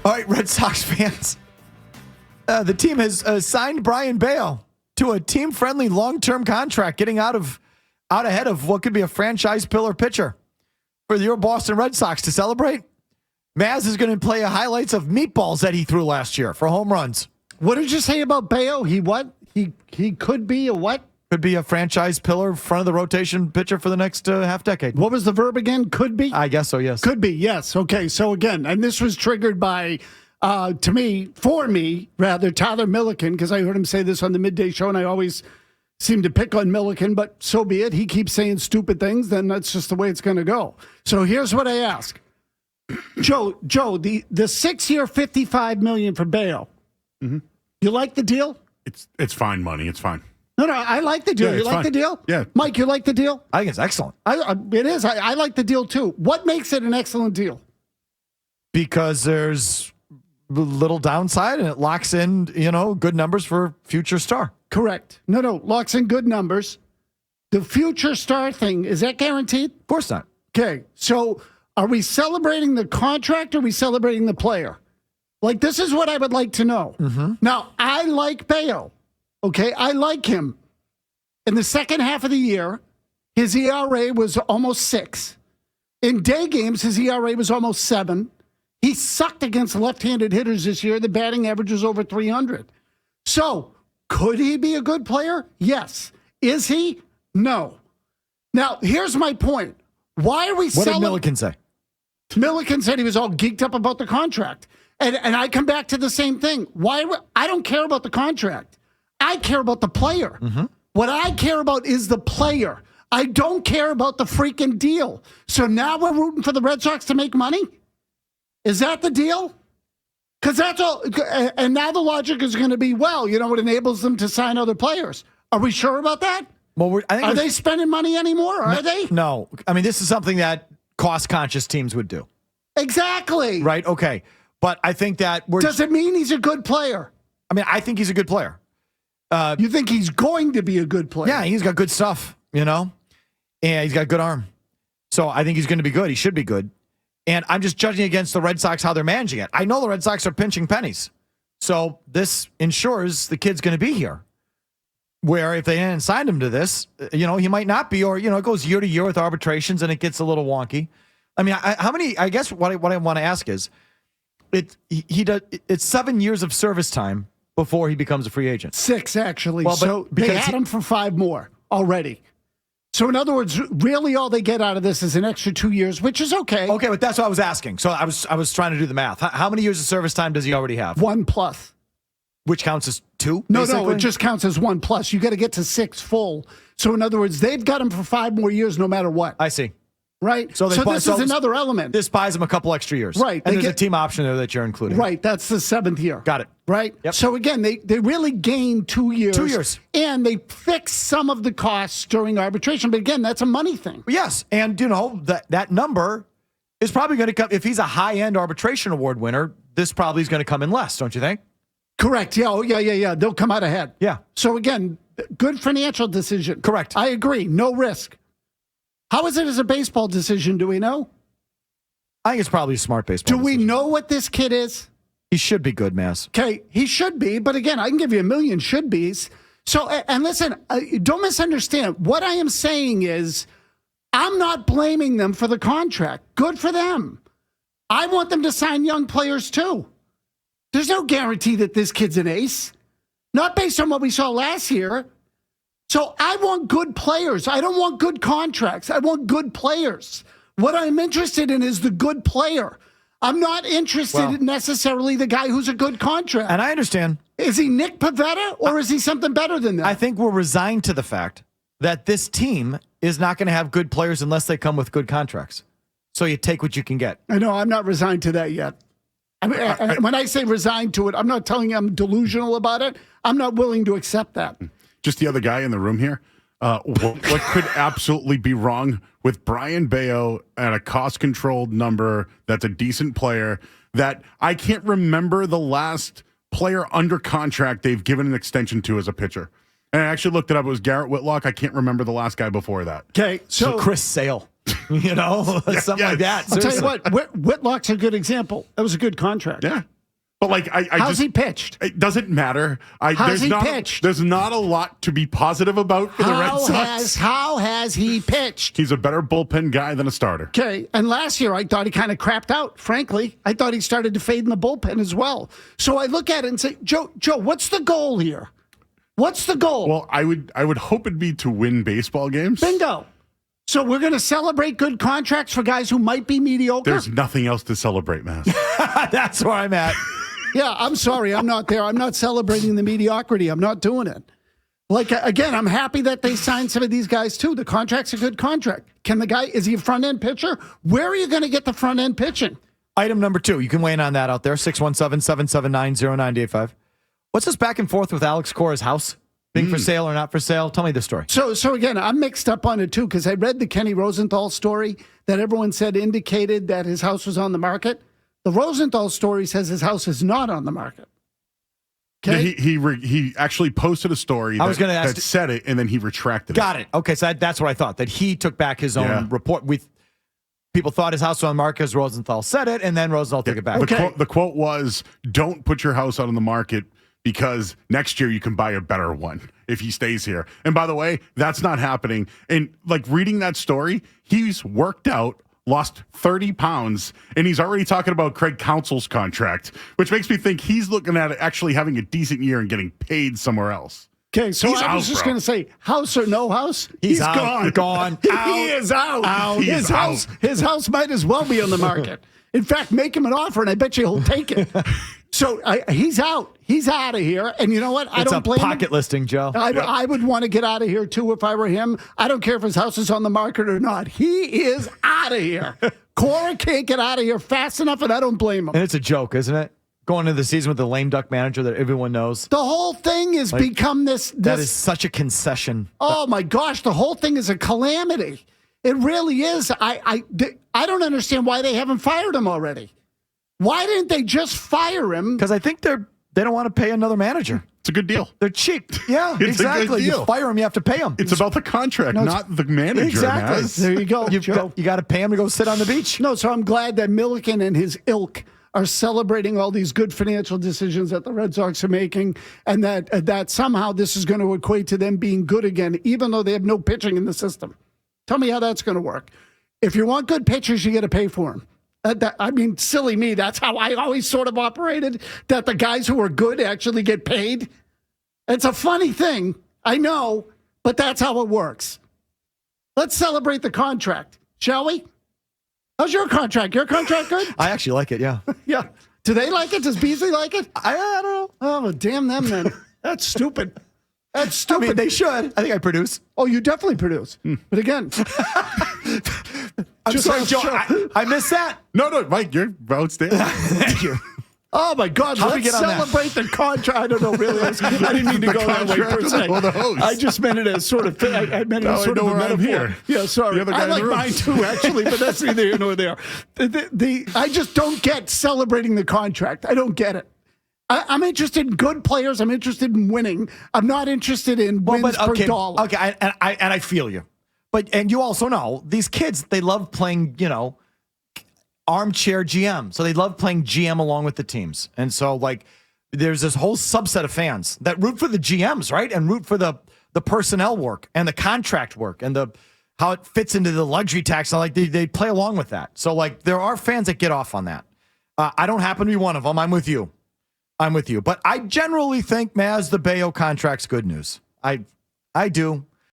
All right, Red Sox fans. The team has signed Brayan Bello to a team-friendly long-term contract, getting out ahead of what could be a franchise pillar pitcher for your Boston Red Sox. To celebrate, Mazz is going to play highlights of meatballs that he threw last year for home runs. What did you say about Bello? He what? He could be a what? Could be a franchise pillar, front of the rotation pitcher for the next half decade. What was the verb again? Could be? I guess so, yes. Could be, yes. Okay, so again, and this was triggered by, for me, Tyler Milliken, because I heard him say this on the midday show, and I always seem to pick on Milliken, but so be it. He keeps saying stupid things, then that's just the way it's going to go. So here's what I ask. Joe, the 6-year, $55 million for Bello. Mm-hmm. You like the deal? It's fine money. It's fine. No, I like the deal. Yeah, you like fine. the deal? Yeah. Mike, you like the deal? I think it's excellent. It is. I like the deal, too. What makes it an excellent deal? Because there's little downside and it locks in, good numbers for future star. Correct. No, locks in good numbers. The future star thing, is that guaranteed? Of course not. Okay, so are we celebrating the contract or are we celebrating the player? Like, this is what I would like to know. Mm-hmm. Now, I like Bello. Okay, I like him. In the second half of the year, his ERA was almost 6. In day games, his ERA was almost 7. He sucked against left-handed hitters this year. The batting average was over 300. So, could he be a good player? Yes. Is he? No. Now, here's my point. Why are we What did Milliken say? Milliken said he was all geeked up about the contract. And I come back to the same thing. I don't care about the contract. I care about the player. Mm-hmm. What I care about is the player. I don't care about the freaking deal. So now we're rooting for the Red Sox to make money? Is that the deal? Because that's all. And now the logic is going to be, it enables them to sign other players. Are we sure about that? Well, are they spending money anymore? Are they? No. I mean, this is something that cost-conscious teams would do. Exactly. Right? Okay. But I think that Does it mean he's a good player? I mean, I think he's a good player. You think he's going to be a good player? Yeah, he's got good stuff, and he's got a good arm. So I think he's going to be good. He should be good. And I'm just judging against the Red Sox, how they're managing it. I know the Red Sox are pinching pennies. So this ensures the kid's going to be here. Where if they hadn't signed him to this, he might not be, or, it goes year to year with arbitrations and it gets a little wonky. I mean, I guess what I want to ask is, it's 7 years of service time before he becomes a free agent. 6, actually. Well, so they had him for 5 more already. So in other words, really all they get out of this is an extra 2 years, which is okay. Okay, but that's what I was asking. So I was trying to do the math. How many years of service time does he already have? 1+. Which counts as 2? No, it just counts as 1+. You got to get to 6 full. So in other words, they've got him for 5 more years no matter what. I see. Right? So this is another element. This buys them a couple extra years. Right. And there's a team option there that you're including. Right. That's the 7th year. Got it. Right? Yep. So again, they really gained 2 years. 2 years. And they fixed some of the costs during arbitration. But again, that's a money thing. Yes. And, that number is probably going to come. If he's a high-end arbitration award winner, this probably is going to come in less, don't you think? Correct. Yeah. Oh, yeah. They'll come out ahead. Yeah. So again, good financial decision. Correct. I agree. No risk. How is it as a baseball decision? Do we know? I think it's probably a smart baseball decision. Do we know what this kid is? He should be good, Mazz. Okay, he should be. But again, I can give you a million should-bes. So, and listen, don't misunderstand. What I am saying is I'm not blaming them for the contract. Good for them. I want them to sign young players too. There's no guarantee that this kid's an ace. Not based on what we saw last year. So I want good players. I don't want good contracts. I want good players. What I'm interested in is the good player. I'm not interested in necessarily the guy who's a good contract. And I understand. Is he Nick Pivetta or is he something better than that? I think we're resigned to the fact that this team is not going to have good players unless they come with good contracts. So you take what you can get. I know. I'm not resigned to that yet. I mean, when I say resigned to it, I'm not telling you I'm delusional about it. I'm not willing to accept that. Just the other guy in the room here. What could absolutely be wrong with Brayan Bello at a cost-controlled number that's a decent player that I can't remember the last player under contract they've given an extension to as a pitcher. And I actually looked it up. It was Garrett Whitlock. I can't remember the last guy before that. Okay, so Chris Sale, something like that. I'll Seriously. tell you what, Whitlock's a good example. That was a good contract. Yeah. But like, How's he pitched? It doesn't matter. How's he pitched? There's not a lot to be positive about for the Red Sox. How has he pitched? He's a better bullpen guy than a starter. Okay, and last year I thought he kind of crapped out, frankly. I thought he started to fade in the bullpen as well. So I look at it and say, Joe, what's the goal here? What's the goal? Well, I would hope it'd be to win baseball games. Bingo. So we're going to celebrate good contracts for guys who might be mediocre? There's nothing else to celebrate, Mazz. That's where I'm at. Yeah, I'm sorry. I'm not there. I'm not celebrating the mediocrity. I'm not doing it. Like, again, I'm happy that they signed some of these guys, too. The contract's a good contract. Is he a front-end pitcher? Where are you going to get the front-end pitching? Item number 2. You can weigh in on that out there. 617-779-0985. What's this back and forth with Alex Cora's house? Being for sale or not for sale? Tell me the story. So again, I'm mixed up on it, too, because I read the Kenny Rosenthal story that everyone said indicated that his house was on the market. The Rosenthal story says his house is not on the market. Okay. Yeah, he actually posted a story that said it, and then he retracted it. Got it. Okay, so that's what I thought, that he took back his own report. People thought his house was on the market because Rosenthal said it, and then Rosenthal took it back. The quote was, don't put your house out on the market because next year you can buy a better one if he stays here. And by the way, that's not happening. And like reading that story, he's worked out, lost 30 pounds, and he's already talking about Craig Counsell's contract, which makes me think he's looking at actually having a decent year and getting paid somewhere else. Okay, so I was just going to say, house or no house, he's out, gone. He is out. His house might as well be on the market. In fact, make him an offer, and I bet you he'll take it. So he's out. He's out of here. And you know what? I don't blame him. It's a pocket listing, Joe. I would want to get out of here, too, if I were him. I don't care if his house is on the market or not. He is out of here. Cora can't get out of here fast enough, and I don't blame him. And it's a joke, isn't it? Going into the season with the lame duck manager that everyone knows. The whole thing has become this. That is such a concession. Oh, my gosh. The whole thing is a calamity. It really is. I don't understand why they haven't fired him already. Why didn't they just fire him? Because I think they don't want to pay another manager. It's a good deal. They're cheap. Yeah, It's exactly. a good deal. You fire him, you have to pay him. It's about the contract, not the manager. Exactly. Mazz. There you go. You got to pay him to go sit on the beach. No, so I'm glad that Milliken and his ilk are celebrating all these good financial decisions that the Red Sox are making, and that somehow this is going to equate to them being good again, even though they have no pitching in the system. Tell me how that's going to work. If you want good pitchers, you got to pay for them. I mean, silly me. That's how I always sort of operated, that the guys who are good actually get paid. It's a funny thing, I know, but that's how it works. Let's celebrate the contract, shall we? How's your contract? Your contract good? I actually like it, yeah. Yeah. Do they like it? Does Beasley like it? I don't know. Oh, well, damn them then. That's stupid. That's stupid. I mean, they should. I think I produce. Oh, you definitely produce. But again, I'm sorry, Joe. I missed that. No, Mike, you're outstanding. Thank you. Oh, my God. How'd we Let's get on that? celebrate the contract. I don't know, really. I didn't mean to go that way per se. Or the host. I just meant it as sort of, I meant it as sort of a metaphor. Here. Yeah, sorry. The other guy I in the like room. mine too, actually, but that's neither here nor there. I just don't get celebrating the contract. I don't get it. I'm interested in good players. I'm interested in winning. I'm not interested in wins per dollar. Okay, and I feel you. And you also know, these kids, they love playing, armchair GM. So they love playing GM along with the teams. And so, there's this whole subset of fans that root for the GMs, right? And root for the personnel work and the contract work and how it fits into the luxury tax. And they play along with that. So, there are fans that get off on that. I don't happen to be one of them. I'm with you. But I generally think, Mazz, the Bello contract's good news. I do.